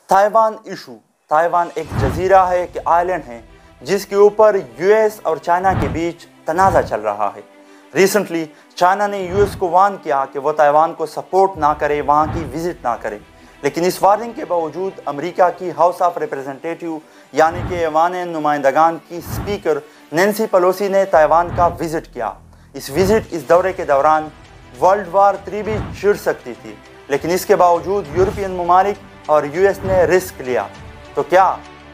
Taiwan issue, Taiwan एक जजीरा है, एक आइलैंड है जिसके ऊपर यूएस और चाइना के बीच तनाज़ा चल रहा है। रिसेंटली चाइना ने यूएस को वार्न किया कि वो ताइवान को सपोर्ट ना करे, वहाँ की विज़िट ना करे, लेकिन इस वार्निंग के बावजूद अमेरिका की हाउस ऑफ रिप्रेजेंटेटिव यानी कि ऐवान नुमाइंदगान की स्पीकर नैन्सी पेलोसी ने ताइवान का विज़िट किया। इस दौरे के दौरान वर्ल्ड वार 3 भी छिड़ सकती थी, लेकिन इसके बावजूद यूरोपियन ममालिक और यूएस ने रिस्क लिया। तो क्या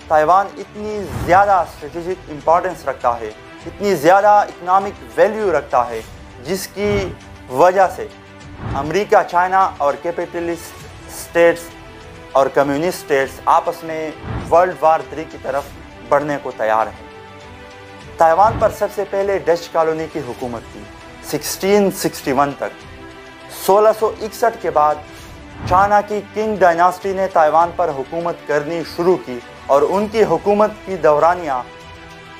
ताइवान इतनी ज़्यादा स्ट्रेटेजिक इम्पोर्टेंस रखता है, इतनी ज़्यादा इकनॉमिक वैल्यू रखता है, जिसकी वजह से अमेरिका, चाइना और कैपिटलिस्ट स्टेट्स और कम्युनिस्ट स्टेट्स आपस में वर्ल्ड वार 3 की तरफ बढ़ने को तैयार हैं। ताइवान पर सबसे पहले डच कॉलोनी की हुकूमत थी 1661 तक। 1661 के बाद चाइना की किंग डायनास्टी ने ताइवान पर हुकूमत करनी शुरू की और उनकी हुकूमत की दौरानिया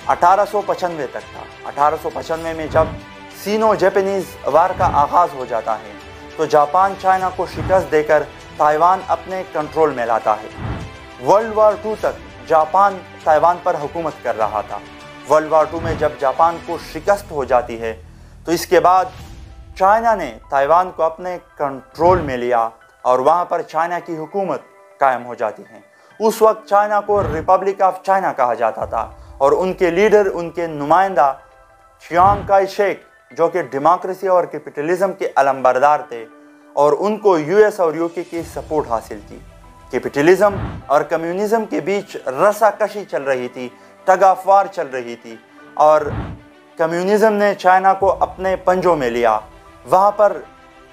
1895 तक था। 1895 में जब सीनो जापानीज वार का आगाज़ हो जाता है तो जापान चाइना को शिकस्त देकर ताइवान अपने कंट्रोल में लाता है। वर्ल्ड वार 2 तक जापान ताइवान पर हुकूमत कर रहा था। वर्ल्ड वार 2 में जब जापान को शिकस्त हो जाती है तो इसके बाद चाइना ने ताइवान को अपने कंट्रोल में लिया और वहाँ पर चाइना की हुकूमत कायम हो जाती है। उस वक्त चाइना को रिपब्लिक ऑफ चाइना कहा जाता था और उनके लीडर, उनके नुमाइंदा चियांग काई शेक, जो कि डेमोक्रेसी और कैपिटलिज्म के अलंबरदार थे और उनको यूएस और यूके की सपोर्ट हासिल थी। कैपिटलिज्म और कम्युनिज्म के बीच रस्साकशी चल रही थी, टग ऑफ वार चल रही थी और कम्युनिज्म ने चाइना को अपने पंजों में लिया। वहाँ पर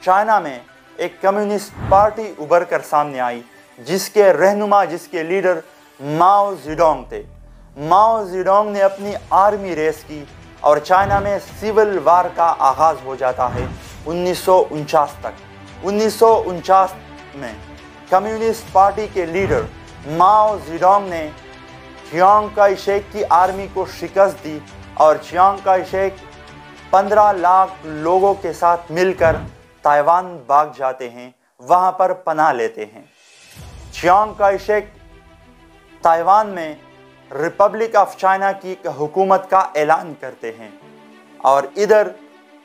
चाइना में एक कम्युनिस्ट पार्टी उभर कर सामने आई जिसके रहनुमा, जिसके लीडर माओ जेडोंग थे। माओ जेडोंग ने अपनी आर्मी रेस की और चाइना में सिविल वार का आगाज़ हो जाता है 1949 तक। 1949 में कम्युनिस्ट पार्टी के लीडर माओ जेडोंग ने चियांग काई शेक की आर्मी को शिकस्त दी और चियांग काई शेक 15 लाख लोगों के साथ मिलकर ताइवान भाग जाते हैं, वहाँ पर पनाह लेते हैं। चियांग काई शेक ताइवान में रिपब्लिक ऑफ चाइना की हुकूमत का ऐलान करते हैं और इधर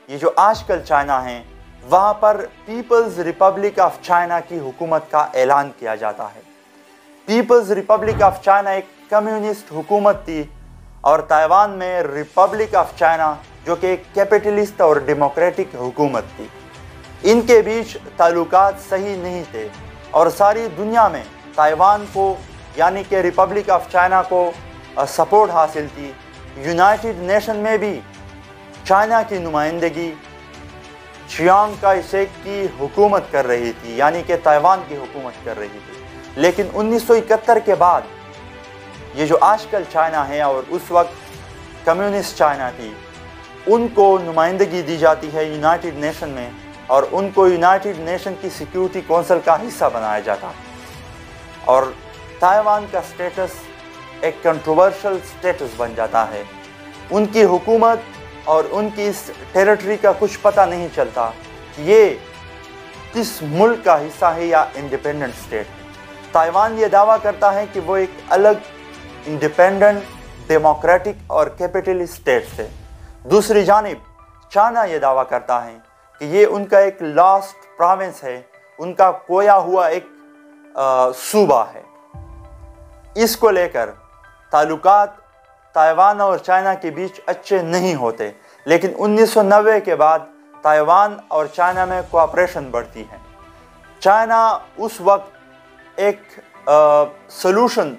ये जो आजकल चाइना है वहाँ पर पीपल्स रिपब्लिक ऑफ चाइना की हुकूमत का ऐलान किया जाता है। पीपल्स रिपब्लिक ऑफ चाइना एक कम्युनिस्ट हुकूमत थी और ताइवान में रिपब्लिक ऑफ चाइना जो कि एक कैपिटलिस्ट और डेमोक्रेटिक हुकूमत थी। इनके बीच ताल्लुकात सही नहीं थे और सारी दुनिया में ताइवान को यानी कि रिपब्लिक ऑफ चाइना को सपोर्ट हासिल थी। यूनाइटेड नेशन में भी चाइना की नुमाइंदगी चियांग काई शेक की हुकूमत कर रही थी, यानी कि ताइवान की हुकूमत कर रही थी। लेकिन 1971 के बाद ये जो आजकल चाइना है और उस वक्त कम्युनिस्ट चाइना थी, उनको नुमाइंदगी दी जाती है यूनाइटेड नेशन में और उनको यूनाइटेड नेशन की सिक्योरिटी काउंसिल का हिस्सा बनाया जाता है और ताइवान का स्टेटस एक कंट्रोवर्शियल स्टेटस बन जाता है। उनकी हुकूमत और उनकी इस टेरिटरी का कुछ पता नहीं चलता कि ये किस मुल्क का हिस्सा है या इंडिपेंडेंट स्टेट। ताइवान ये दावा करता है कि वो एक अलग इंडिपेंडेंट, डेमोक्रेटिक और कैपिटलिस्ट स्टेट है। दूसरी जानिब चाइना ये दावा करता है कि ये उनका एक लास्ट प्रोविंस है, उनका खोया हुआ एक सूबा है। इसको लेकर ताल्लुकात ताइवान और चाइना के बीच अच्छे नहीं होते, लेकिन 1990 के बाद ताइवान और चाइना में कोऑपरेशन बढ़ती है। चाइना उस वक्त एक सॉल्यूशन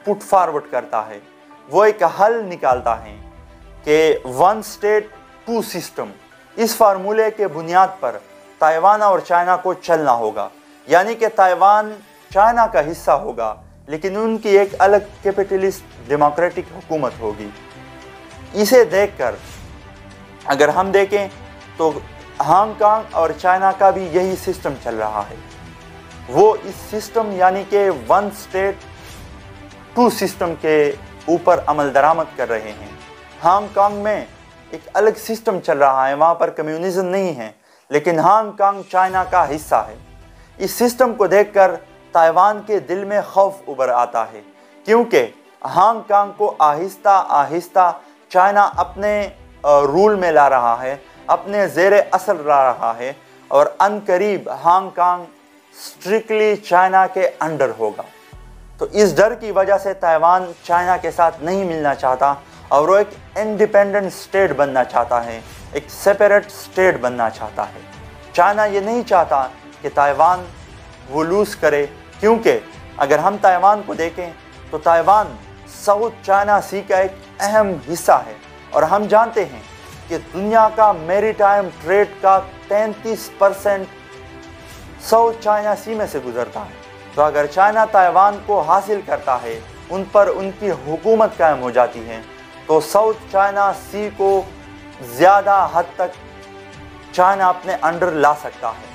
पुट फॉरवर्ड करता है, वो एक हल निकालता है कि 1 स्टेट 2 सिस्टम। इस फार्मूले के बुनियाद पर ताइवान और चाइना को चलना होगा, यानी कि ताइवान चाइना का हिस्सा होगा लेकिन उनकी एक अलग कैपिटलिस्ट डेमोक्रेटिक हुकूमत होगी। इसे देखकर अगर हम देखें तो हांगकांग और चाइना का भी यही सिस्टम चल रहा है। वो इस सिस्टम यानी कि 1 स्टेट 2 सिस्टम के ऊपर अमल दरामद कर रहे हैं। हांगकांग में एक अलग सिस्टम चल रहा है, वहाँ पर कम्युनिज्म नहीं है, लेकिन हांगकांग चाइना का हिस्सा है। इस सिस्टम को देखकर ताइवान के दिल में खौफ उभर आता है, क्योंकि हांगकांग को आहिस्ता आहिस्ता चाइना अपने रूल में ला रहा है, अपने ज़ेरे असर ला रहा है, और अनकरीब हांगकांग स्ट्रिक्टली चाइना के अंडर होगा। तो इस डर की वजह से ताइवान चाइना के साथ नहीं मिलना चाहता और वो एक इंडिपेंडेंट स्टेट बनना चाहता है, एक सेपरेट स्टेट बनना चाहता है। चाइना ये नहीं चाहता कि ताइवान वो लूज़ करे, क्योंकि अगर हम ताइवान को देखें तो ताइवान साउथ चाइना सी का एक अहम हिस्सा है, और हम जानते हैं कि दुनिया का मैरीटाइम ट्रेड का 33% साउथ चाइना सी में से गुजरता है। तो अगर चाइना ताइवान को हासिल करता है, उन पर उनकी हुकूमत कायम हो जाती है, तो साउथ चाइना सी को ज़्यादा हद तक चाइना अपने अंडर ला सकता है।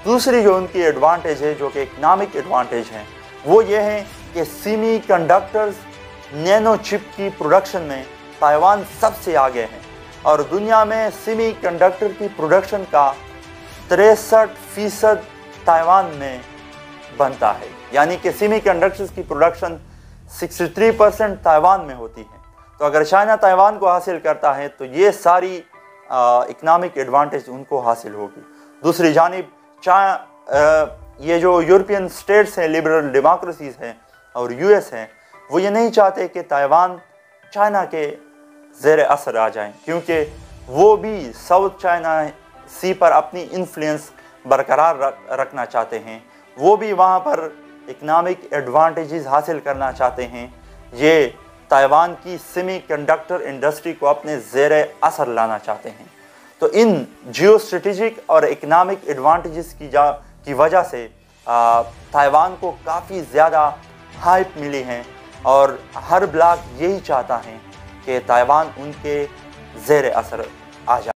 दूसरी जो उनकी एडवांटेज है, जो कि इकनॉमिक एडवांटेज है, वो ये है कि सेमी कंडक्टर्स नैनो चिप की प्रोडक्शन में ताइवान सबसे आगे है, और दुनिया में सेमी कंडक्टर की प्रोडक्शन का 63% ताइवान में बनता है। यानी कि सेमी कंडक्टर्स की प्रोडक्शन 63% ताइवान में होती है। तो अगर चाइना ताइवान को हासिल करता है तो ये सारी इकनॉमिक एडवांटेज उनको हासिल होगी। दूसरी जानिब ये जो यूरोपियन स्टेट्स हैं, लिबरल डेमोक्रेसीज हैं और यूएस हैं, वो ये नहीं चाहते कि ताइवान चाइना के ज़ेर असर आ जाएं, क्योंकि वो भी साउथ चाइना सी पर अपनी इन्फ्लुएंस बरकरार रखना चाहते हैं। वो भी वहाँ पर इकनॉमिक एडवांटेजेस हासिल करना चाहते हैं। ये ताइवान की सेमी कंडक्टर इंडस्ट्री को अपने ज़ेरे असर लाना चाहते हैं। तो इन जियो स्ट्रेटेजिक और इकनॉमिक एडवांटेजेस की वजह से ताइवान को काफ़ी ज़्यादा हाइप मिली है, और हर ब्लॉक यही चाहता है कि ताइवान उनके ज़ेरे असर आ जाए।